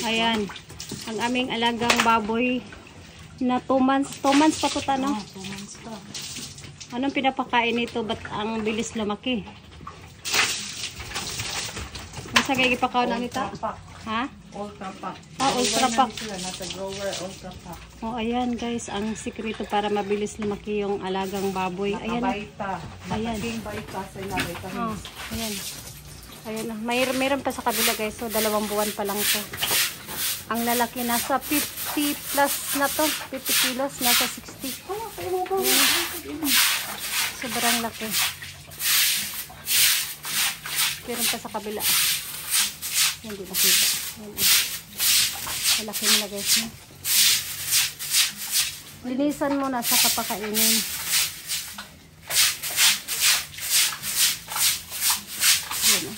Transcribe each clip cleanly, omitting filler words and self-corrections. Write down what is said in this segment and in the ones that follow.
Ayan. Ang aming alagang baboy na 2 months. 2 months pa to no? 2 months pa. Anong pinapakain nito? Ba't ang bilis lumaki? Masa kayo ipakaw na nito? Ha? Ultra pack. Ultra pack. Nasa grower, ultra pack. Ayan guys, ang sikreto para mabilis lumaki yung alagang baboy. Ayan. Nakabaita. Ayan. Nakaking baita sa ilagay kami. Ayan. Ayan na. Mayroon pa sa kabila guys. So, 2 buwan pa lang to. Ang lalaki nasa 50 plus na to. 50 kilos. Nasa 60. Sobrang laki. Mayroon pa sa kabila. Hindi nakita. Ayan. Malaki nila guys. Linisan mo na sa kapakainin. Ayan.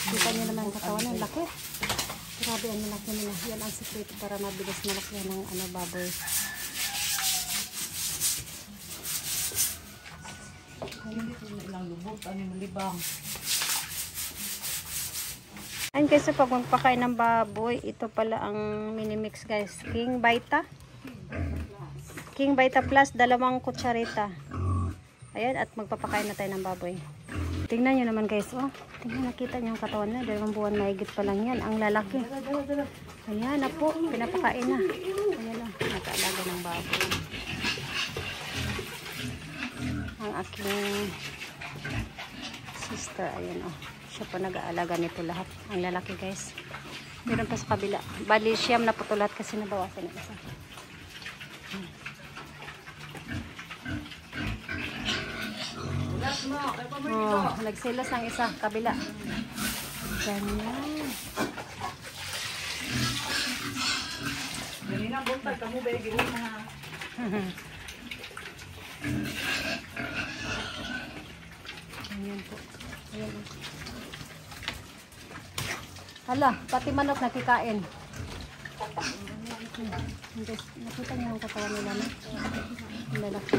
Kita nyo naman ang katawan ng laki. Grabe ang malaki nila. Yan ang secret para mabilis malaki ng baboy. Ilang lubog, malibang. Ayun guys, pag magpakain ng baboy, ito pala ang mini-mix guys. King Vita. King Vita Plus, 2 kutsarita. Ayan, at magpapakain na tayo ng baboy. Tingnan nyo naman guys, tingnan, nakita nyo ang katawan na. 2 buwan mahigit pa lang yan. Ang lalaki. Ayan na po, pinapakain na. Ayan na, nakaalaga ng baboy. Ang aking sister, ayan siya po nag-aalaga nito lahat. Ang lalaki guys. Meron pa sa kabila. Bali siyam na po ito lahat kasi nabawasan na isa. Nagsilos ang isa. Kabila. Ganyan. Ganina buntag, kamu ba yung na. Ayan po. Ayan po. Hala, pati manok nakikain. Nakita niyo ang katawan nila na? Ang lalaki.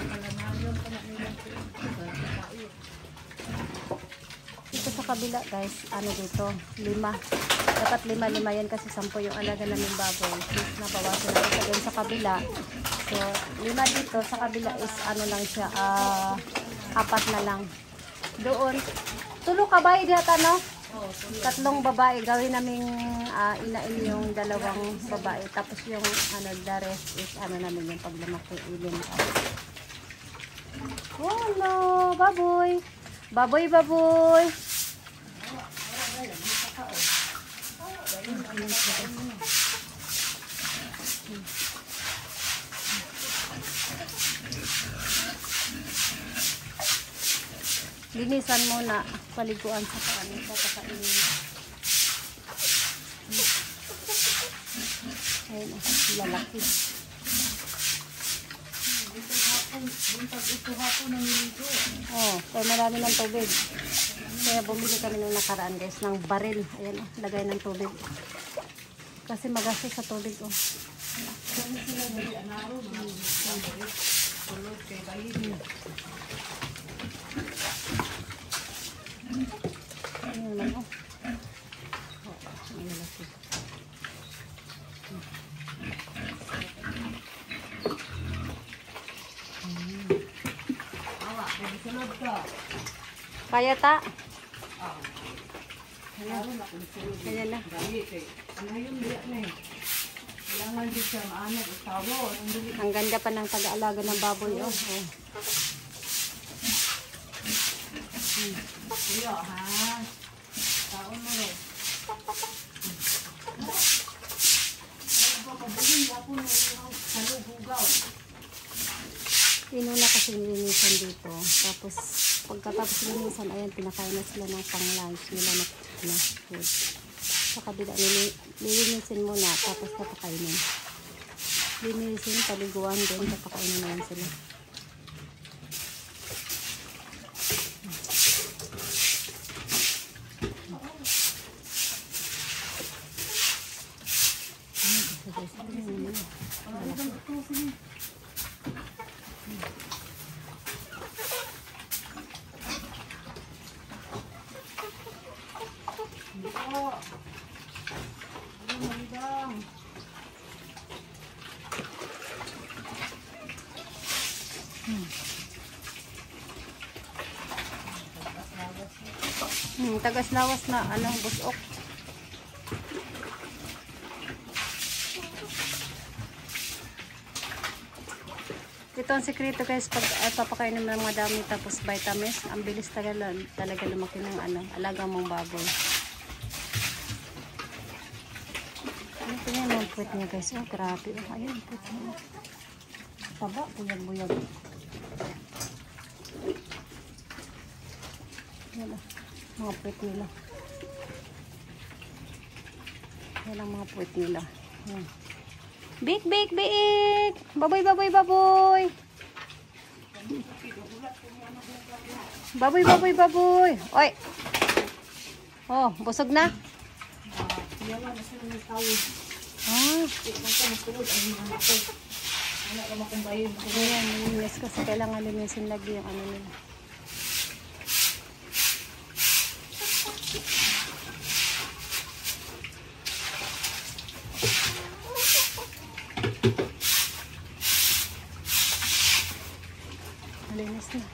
Ito sa kabila guys, dito? 5. Dapat 5 yan kasi 10 yung alaga namin baboy. Since nabawasan na ito doon sa kabila. So, 5 dito. Sa kabila is lang siya, 4 na lang. Doon. Tulo ka ba? Idihata no? 3 babae. Gawin naming inain yung 2 babae. Tapos yung the rest is namin yung paglamaki ilin. Hello, baboy. Baboy, baboy. Linisan muna paliguan sa kanin sa kakainin. Ayun lalaki. Ito hapon ng niligo. Kaya marami ng tubig. Kaya bumili kami nung nakaraan guys ng baril. Ayan lagay ng tubig. Kasi magastos sa tubig Kami sila dari anaro na. Tulog kay bayin. Ayan naman ang lalaki. Sunod ka. Kaya ta? Ayan na. Ano yung liyak na eh. Kailangan din siya maanak. Itawo. Ang ganda pa ng taga-alaga ng baboy. Kuya ha. Taon mo rin. Inuna kasi nilinisan dito. Tapos, pagkatapos nilinisan, ayan, pinakain na sila ng pang-lunch nila na food. Sa kabila, nilinisin muna, tapos papakainin. Linisin, paliguan din, papakainin na yan sila. Dito. Ayun, malibang. Tagas lawas na, ano, busok. Ito ang sekreto guys, pag papakainin mo ng mga dami tapos vitamins, ang bilis talaga lumaki ng ano, alagang mong baboy. Ano po yan ang puwet niya guys? Oh, grabe. Oh, ayun, puwet niya. Taba, buyag-buyag. Yan ah, mga puwet nila. Yan ang mga puwet nila. Yan. Big, big, big! Baboy, baboy, baboy! Baboy, baboy, baboy! Oy! Oh, busog na? Yawa na sila ng tawid. Ah, Tignan ko, masulod ang mga anak ko. Wala ka makumbayin. ayan, nilinis kasi kailangan linisin lagi yung ano nila. Malinis na.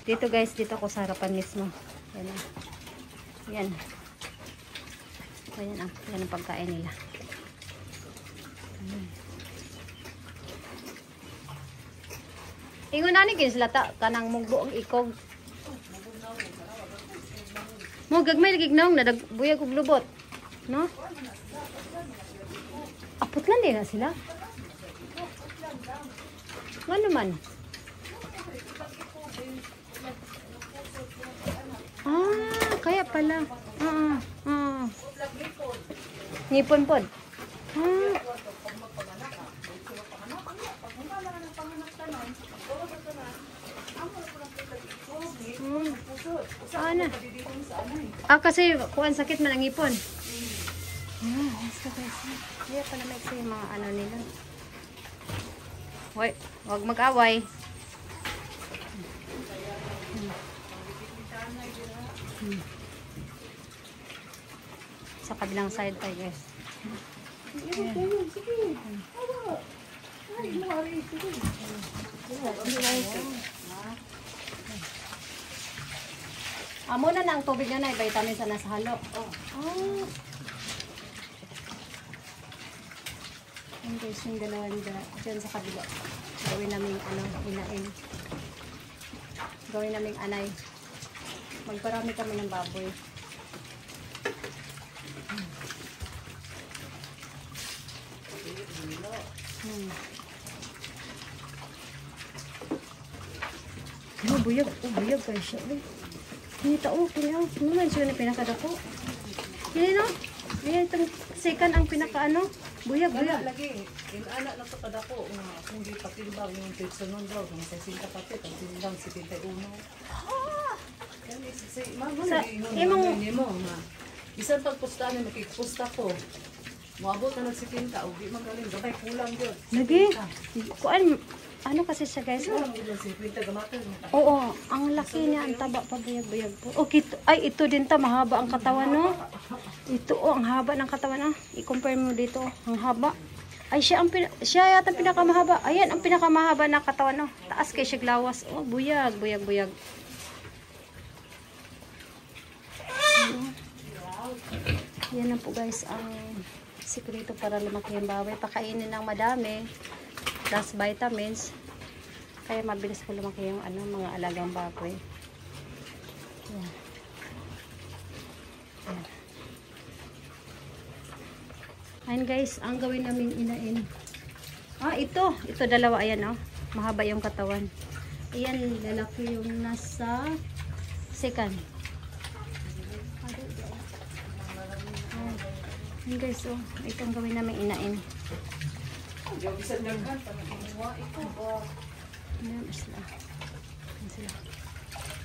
Dito guys, dito ako sa harapan mismo. Yan ah. Yan. Ayan ah, yan ang pagkain nila. Ingon ani kin sila ta kanang mugbo ang ikog. Mo gagmay lagi naong buyag og lubot. No? Apot lang din na sila. Ano man? Ah, kaya pala. Ngipon pod. Ah. Ano? Ah, kasi kuan sakit man ang ngipon. Ah, basta guys. Kaya pala may kasi mga ano nila. Hoy, wag mag-away. Sa kabilang side tayo guys. Amo na ang tubig na vitamin sa nasa halo. Oh. Ang guys, yung dalawang dyan sa kabila. Gawin namin ano, inain. Gawin namin anay. Magparami kami ng baboy. Oh, buyag. Oh, buyag guys siya. Kita oh, kaya. Ano man siya na pinakadako. Kaya no? Kaya itong second ang pinakaano. Buyag, buyag. Lagi, yung anak na ito kadako, kung di patimbang yung pizza nun daw, kung sa sinta kapit, ang timbang si 51. Sa imong isang pagpusta na makikpusta ko. Moabot na nagsikinta, o di magaling, gabay kulang yun. lagi. Kuan, ano kasi siya guys? Kulang yun, 50 gamatin. Oo, ang laki niya, ang taba pa buyag-buyag po. Okay, ay ito din ta, mahaba ang katawan no. Ito oh, ang haba ng katawan ah. I-compare mo dito, ang haba. Ay siya siya yata pinakamahaba. Ayan ang pinakamahaba ng katawan no. Taas kay siya lawas. Oh, buyag, buyag-buyag. Yan na po guys ang sikreto para lumaki ang baboy. Pakainin ng madami. Plus vitamins. Kaya mabilis po lumaki yung ano, mga alagang baboy. Yan. Yan. Ayan guys, ang gawin namin inain. Ah, ito. Ito dalawa. Ayan oh. Mahaba yung katawan. Ayan, lalaki yung nasa second. Ayan guys, oh. Ito ang gawin namin inain. Yung isang naghan, panakinuwa ito. Ayan sila. Ayan sila.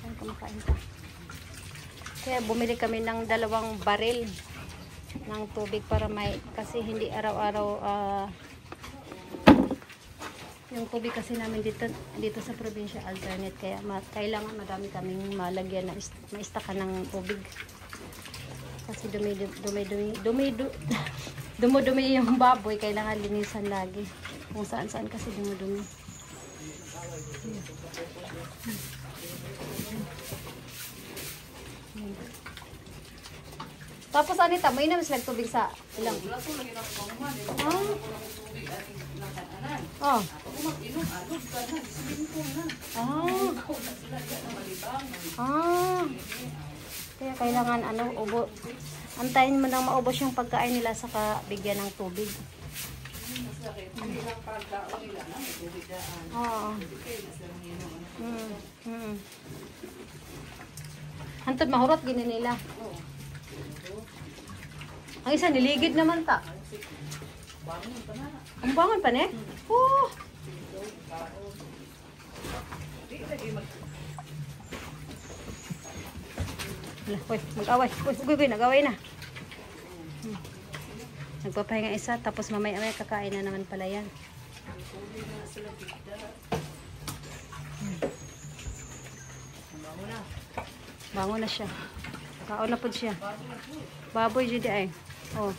Ayan, kumakain pa. Kaya bumili kami ng 2 baril ng tubig para may, kasi hindi araw-araw Yung tubig kasi namin dito sa probinsya alternate, kaya kailangan madami kaming malagyan na maistakan ng tubig. Kasi dumudumi yung baboy, kailangan linisan lagi. Kung saan-saan kasi dumudumi. Tapos Anita, may naman silang tubig sa ilang. Oh. Kaya kailangan antayin mo nang maubos yung pagkain nila saka bigyan ng tubig. Oo. Hantod mahurot gini nila. Ang isa niligid naman ta. Ang bangon pa ne? Oh. Hoy, mag-away. Hoy, nag-away na. Nagpapahinga isa, tapos mamaya-maya kakain na naman pala yan. Bango na siya. Kaon na po siya. Baboy dyan ay. Oh.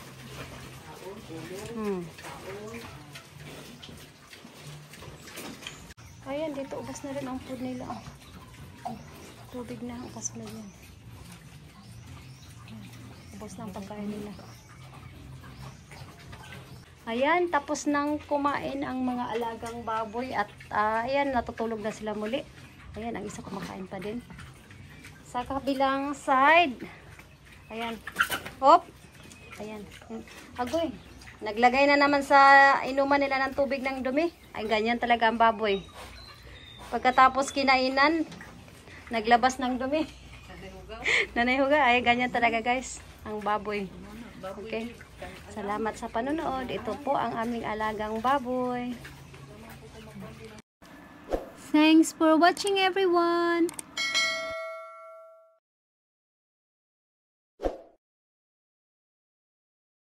Ayan, dito ubas na rin ang food nila. Tubig na ang kasunod yan. Ubos na ang pagkain nila. Ayan, tapos nang kumain ang mga alagang baboy at ayan, natutulog na sila muli. Ayan, ang isa kumakain pa din. Sa kabilang side. Ayan. Hop. Ayan. Agoy. Naglagay na naman sa inuman nila ng tubig ng dumi. Ay, ganyan talaga ang baboy. Pagkatapos kinainan, naglabas ng dumi. Nanayhuga. Ay, ganyan talaga guys. Ang baboy. Okay. Salamat sa panonood. Ito po ang aming alagang baboy. Thanks for watching everyone.